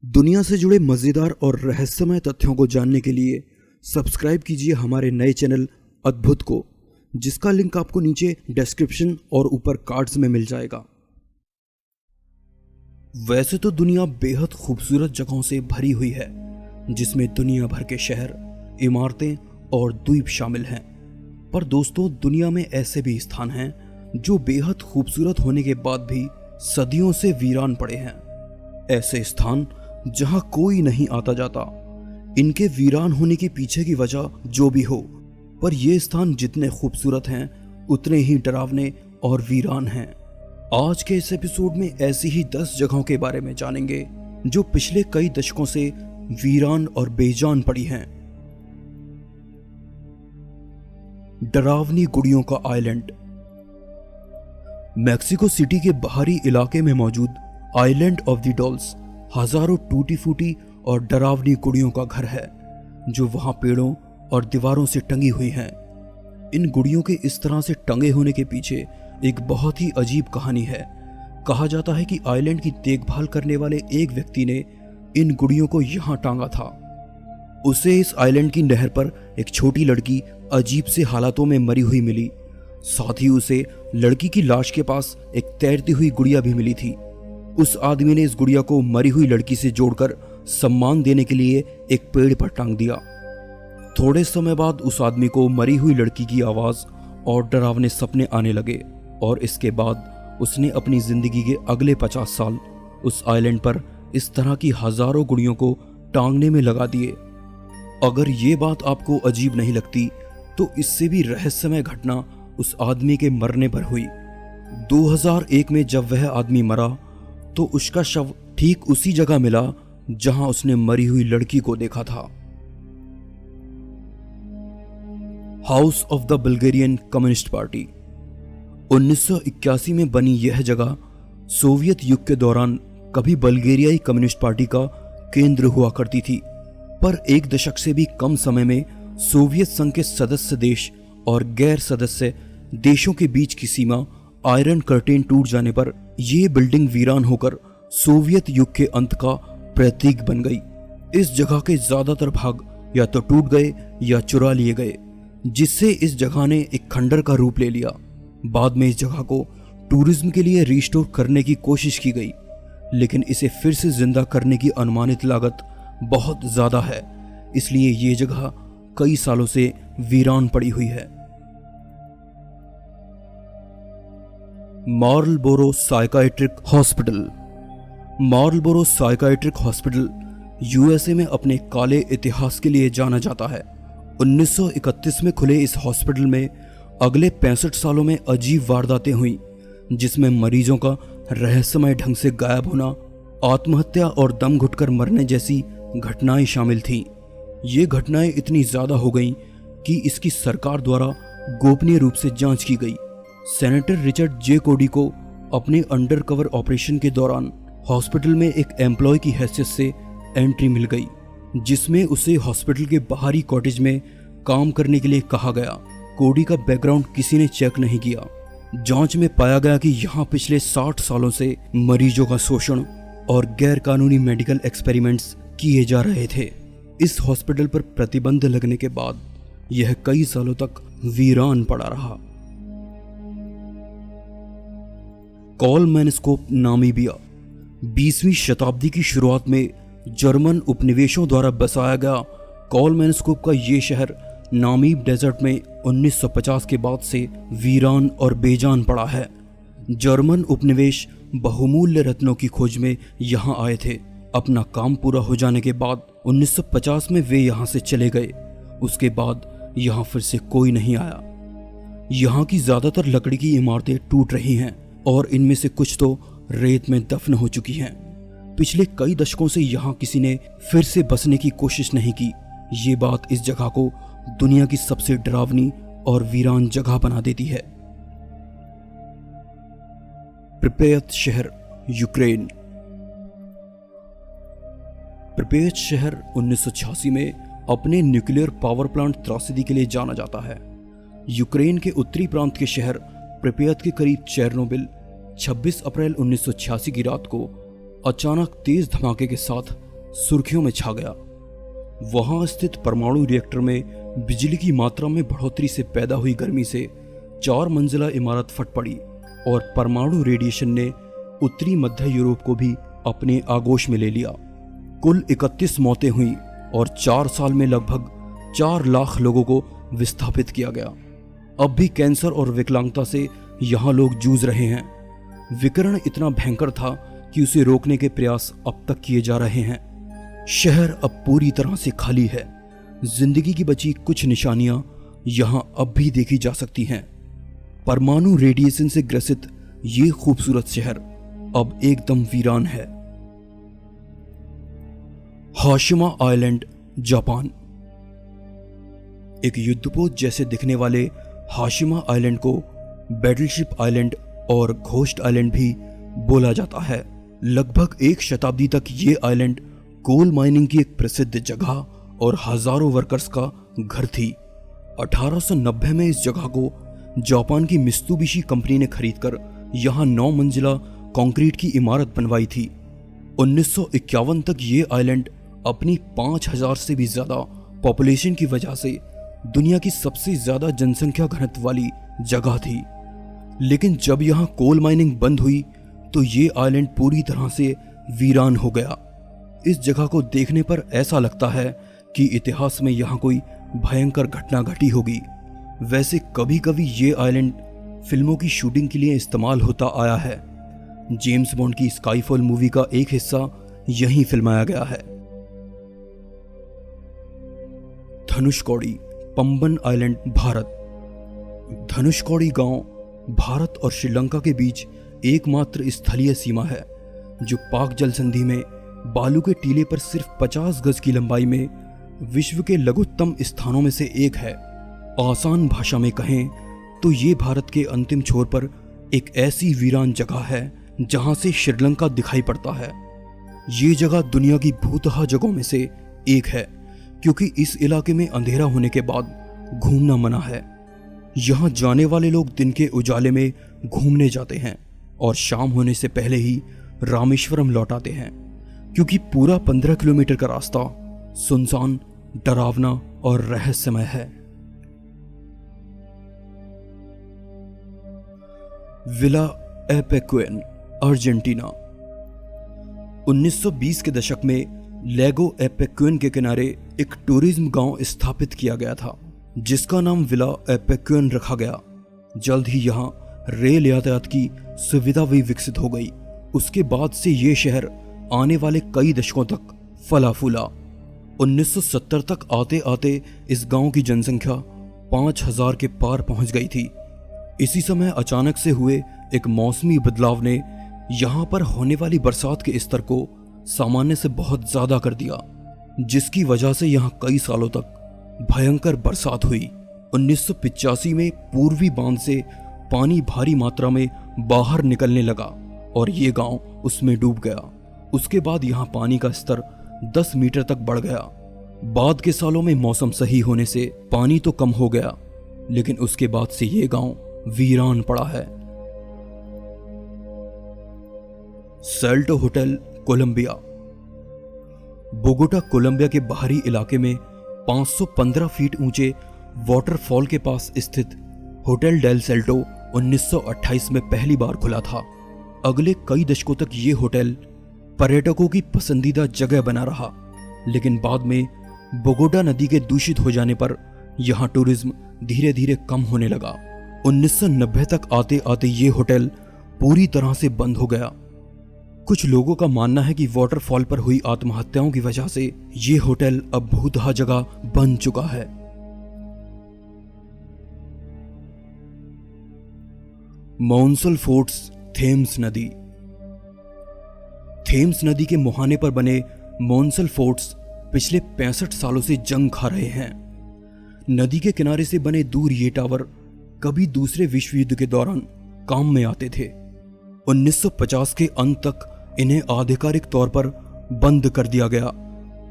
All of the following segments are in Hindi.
दुनिया से जुड़े मज़ेदार और रहस्यमय तथ्यों को जानने के लिए सब्सक्राइब कीजिए हमारे नए चैनल अद्भुत को, जिसका लिंक आपको नीचे डिस्क्रिप्शन और ऊपर कार्ड्स में मिल जाएगा। वैसे तो दुनिया बेहद खूबसूरत जगहों से भरी हुई है, जिसमें दुनिया भर के शहर, इमारतें और द्वीप शामिल हैं। पर दोस्तों, दुनिया में ऐसे भी स्थान हैं जो बेहद खूबसूरत होने के बाद भी सदियों से वीरान पड़े हैं। ऐसे स्थान जहां कोई नहीं आता जाता। इनके वीरान होने के पीछे की वजह जो भी हो, पर ये स्थान जितने खूबसूरत हैं उतने ही डरावने और वीरान हैं। आज के इस एपिसोड में ऐसी ही 10 जगहों के बारे में जानेंगे जो पिछले कई दशकों से वीरान और बेजान पड़ी हैं। डरावनी गुड़ियों का आइलैंड। मैक्सिको सिटी के बाहरी इलाके में मौजूद आइलैंड ऑफ द डॉल्स हजारों टूटी फूटी और डरावनी गुड़ियों का घर है, जो वहां पेड़ों और दीवारों से टंगी हुई हैं। इन गुड़ियों के इस तरह से टंगे होने के पीछे एक बहुत ही अजीब कहानी है। कहा जाता है कि आइलैंड की देखभाल करने वाले एक व्यक्ति ने इन गुड़ियों को यहां टांगा था। उसे इस आइलैंड की नहर पर एक छोटी लड़की अजीब से हालातों में मरी हुई मिली। साथ ही उसे लड़की की लाश के पास एक तैरती हुई गुड़िया भी मिली थी। उस आदमी ने इस गुड़िया को मरी हुई लड़की से जोड़कर सम्मान देने के लिए एक पेड़ पर टांग दिया। थोड़े समय बाद उस आदमी को मरी हुई लड़की की आवाज और डरावने सपने आने लगे, और इसके बाद उसने अपनी जिंदगी के अगले 50 साल उस आइलैंड पर इस तरह की हजारों गुड़ियों को टांगने में लगा दिए। अगर ये बात आपको अजीब नहीं लगती, तो इससे भी रहस्यमय घटना उस आदमी के मरने पर हुई। 2001 में जब वह आदमी मरा तो उसका शव ठीक उसी जगह मिला जहां उसने मरी हुई लड़की को देखा था। House of the Bulgarian communist party. 1981 में बनी यह जगह सोवियत युग के दौरान कभी बल्गेरियाई कम्युनिस्ट पार्टी का केंद्र हुआ करती थी, पर एक दशक से भी कम समय में सोवियत संघ के सदस्य देश और गैर सदस्य देशों के बीच की सीमा आयरन कर्टेन टूट जाने पर यह बिल्डिंग वीरान होकर सोवियत युग के अंत का प्रतीक बन गई। इस जगह के ज्यादातर भाग या तो टूट गए या चुरा लिए गए, जिससे इस जगह ने एक खंडर का रूप ले लिया। बाद में इस जगह को टूरिज्म के लिए रिस्टोर करने की कोशिश की गई, लेकिन इसे फिर से जिंदा करने की अनुमानित लागत बहुत ज्यादा है, इसलिए ये जगह कई सालों से वीरान पड़ी हुई है। Marlboro psychiatric hospital. Marlboro psychiatric hospital USA में अपने काले इतिहास के लिए जाना जाता है। 1931 में खुले इस हॉस्पिटल में अगले 65 सालों में अजीब वारदातें हुई, जिसमें मरीजों का रहस्यमय ढंग से गायब होना, आत्महत्या और दम घुटकर मरने जैसी घटनाएं शामिल थीं। ये घटनाएं इतनी ज्यादा हो गईं कि इसकी सरकार द्वारा गोपनीय रूप से जांच की गई। सेनेटर रिचर्ड जे कोडी को अपने अंडरकवर ऑपरेशन के दौरान हॉस्पिटल में एक एम्प्लॉय की हैसियत से एंट्री मिल गई, जिसमें उसे हॉस्पिटल के बाहरी कॉटेज में काम करने के लिए कहा गया। कोडी का बैकग्राउंड किसी ने चेक नहीं किया। जांच में पाया गया कि यहाँ पिछले 60 सालों से मरीजों का शोषण और गैर कानूनी मेडिकल एक्सपेरिमेंट्स किए जा रहे थे। इस हॉस्पिटल पर प्रतिबंध लगने के बाद यह कई सालों तक वीरान पड़ा रहा। कॉलमैनस्कोप, नामीबिया। 20वीं शताब्दी की शुरुआत में जर्मन उपनिवेशों द्वारा बसाया गया कॉलमैनस्कोप का ये शहर नामीब डेजर्ट में 1950 के बाद से वीरान और बेजान पड़ा है। जर्मन उपनिवेश बहुमूल्य रत्नों की खोज में यहाँ आए थे। अपना काम पूरा हो जाने के बाद 1950 में वे यहाँ से चले गए। उसके बाद यहाँ फिर से कोई नहीं आया। यहाँ की ज्यादातर लकड़ी की इमारतें टूट रही हैं और इनमें से कुछ तो रेत में दफन हो चुकी हैं। पिछले कई दशकों से यहाँ किसी ने फिर से बसने की कोशिश नहीं की। ये बात इस जगह को दुनिया की सबसे डरावनी और वीरान जगह बना देती है। प्रिपेयत शहर, यूक्रेन। प्रिपेयत शहर 1986 में अपने न्यूक्लियर पावर प्लांट त्रासदी के लिए जाना जाता है। यूक्रेन के उत्तरी प्रांत के शहर प्रिपेयत के करीब चेरनोबिल 26 अप्रैल 1986 की रात को अचानक तेज धमाके के साथ सुर्खियों में छा गया। वहां स्थित परमाणु रिएक्टर में बिजली की मात्रा में बढ़ोतरी से पैदा हुई गर्मी से 4 मंजिला इमारत फट पड़ी और परमाणु रेडिएशन ने उत्तरी मध्य यूरोप को भी अपने आगोश में ले लिया। कुल 31 मौतें हुई और 4 साल में लगभग 4 लाख लोगों को विस्थापित किया गया। अब भी कैंसर और विकलांगता से यहाँ लोग जूझ रहे हैं। विकिरण इतना भयंकर था कि उसे रोकने के प्रयास अब तक किए जा रहे हैं। शहर अब पूरी तरह से खाली है। जिंदगी की बची कुछ निशानियां यहाँ अब भी देखी जा सकती हैं। परमाणु रेडिएशन से ग्रसित ये खूबसूरत शहर अब एकदम वीरान है। Hashima island, Japan. एक युद्धपोत जैसे दिखने वाले हाशिमा आइलैंड को बैटलशिप आइलैंड और घोस्ट आइलैंड भी बोला जाता है। लगभग 1 शताब्दी तक ये आइलैंड कोल माइनिंग की एक प्रसिद्ध जगह और हजारों वर्कर्स का घर थी। 1890 में इस जगह को जापान की मित्सुबिशी कंपनी ने खरीदकर यहाँ 9 मंजिला कंक्रीट की इमारत बनवाई थी। 1951 तक ये आइलैंड अपनी 5000 से भी ज्यादा पॉपुलेशन की वजह से दुनिया की सबसे ज्यादा जनसंख्या घनत्व वाली जगह थी। लेकिन जब यहाँ कोल माइनिंग बंद हुई तो ये आइलैंड पूरी तरह से वीरान हो गया। इस जगह को देखने पर ऐसा लगता है कि इतिहास में यहाँ कोई भयंकर घटना घटी होगी। वैसे कभी कभी ये आइलैंड फिल्मों की शूटिंग के लिए इस्तेमाल होता आया है। जेम्स बॉन्ड की स्काईफॉल मूवी का एक हिस्सा यहीं फिल्माया गया है। धनुषकोडी, पंबन आइलैंड, भारत। धनुषकोडी गांव भारत और श्रीलंका के बीच एकमात्र स्थलीय सीमा है जो पाक जल संधि में बालू के टीले पर सिर्फ 50 गज की लंबाई में विश्व के लघुत्तम स्थानों में से एक है। आसान भाषा में कहें तो ये भारत के अंतिम छोर पर एक ऐसी वीरान जगह है जहां से श्रीलंका दिखाई पड़ता है। ये जगह दुनिया की भूतहा जगहों में से एक है क्योंकि इस इलाके में अंधेरा होने के बाद घूमना मना है। यहाँ जाने वाले लोग दिन के उजाले में घूमने जाते हैं और शाम होने से पहले ही रामेश्वरम लौट आते हैं क्योंकि पूरा 15 किलोमीटर का रास्ता सुनसान, डरावना और रहस्यमय है। Villa एपेक्वेन, Argentina. 1920 के दशक में लेगो एपेक्वेन के किनारे एक टूरिज्म गांव स्थापित किया गया था जिसका नाम विला एपेक्वेन रखा गया। जल्द ही यहाँ रेल यातायात की सुविधा भी विकसित हो गई। उसके बाद से ये शहर आने वाले कई दशकों तक फला फूला। 1970 तक आते आते इस गांव की जनसंख्या 5000 के पार पहुंच गई थी। इसी समय अचानक से हुए एक मौसमी बदलाव ने यहाँ पर होने वाली बरसात के स्तर को सामान्य से बहुत ज्यादा कर दिया, जिसकी वजह से यहाँ कई सालों तक भयंकर बरसात हुई। 1985 में पूर्वी बांध से पानी भारी मात्रा में बाहर निकलने लगा और ये गांव उसमें डूब गया। उसके बाद यहाँ पानी का स्तर 10 मीटर तक बढ़ गया। बाद के सालों में मौसम सही होने से पानी तो कम हो गया, लेकिन उसके बाद से ये गांव वीरान पड़ा है। सेल्टो होटल, कोलंबिया। बोगोटा, कोलंबिया के बाहरी इलाके में 515 फीट ऊंचे वाटरफॉल के पास स्थित होटल डेल सेल्टो 1928 में पहली बार खुला था। अगले कई दशकों तक ये होटल पर्यटकों की पसंदीदा जगह बना रहा, लेकिन बाद में बोगोटा नदी के दूषित हो जाने पर यहाँ टूरिज्म धीरे धीरे कम होने लगा। 1990 तक आते आते ये होटल पूरी तरह से बंद हो गया। कुछ लोगों का मानना है कि वाटरफॉल पर हुई आत्महत्याओं की वजह से ये होटल अब भूतहा जगह बन चुका है। मॉन्सल फोर्ट्स, थेम्स नदी। थेम्स नदी के मुहाने पर बने मॉन्सल फोर्ट्स पिछले 65 सालों से जंग खा रहे हैं। नदी के किनारे से बने दूर ये टावर कभी दूसरे विश्व युद्ध के दौरान काम में आते थे। 1950 के अंत तक इन्हें आधिकारिक तौर पर बंद कर दिया गया।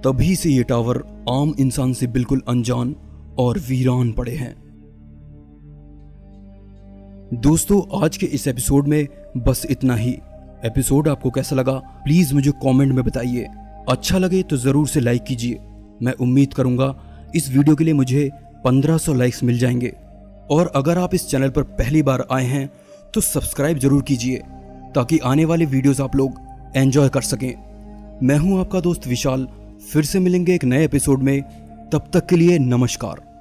तभी से ये टावर आम इंसान से बिल्कुल अनजान और वीरान पड़े हैं। दोस्तों, आज के इस एपिसोड में बस इतना ही। एपिसोड आपको कैसा लगा प्लीज मुझे कमेंट में बताइए। अच्छा लगे तो ज़रूर से लाइक कीजिए। मैं उम्मीद करूँगा इस वीडियो के लिए मुझे 1500 लाइक्स मिल जाएंगे। और अगर आप इस चैनल पर पहली बार आए हैं तो सब्सक्राइब जरूर कीजिए ताकि आने वाले वीडियोस आप लोग एंजॉय कर सकें। मैं हूं आपका दोस्त विशाल, फिर से मिलेंगे एक नए एपिसोड में। तब तक के लिए नमस्कार।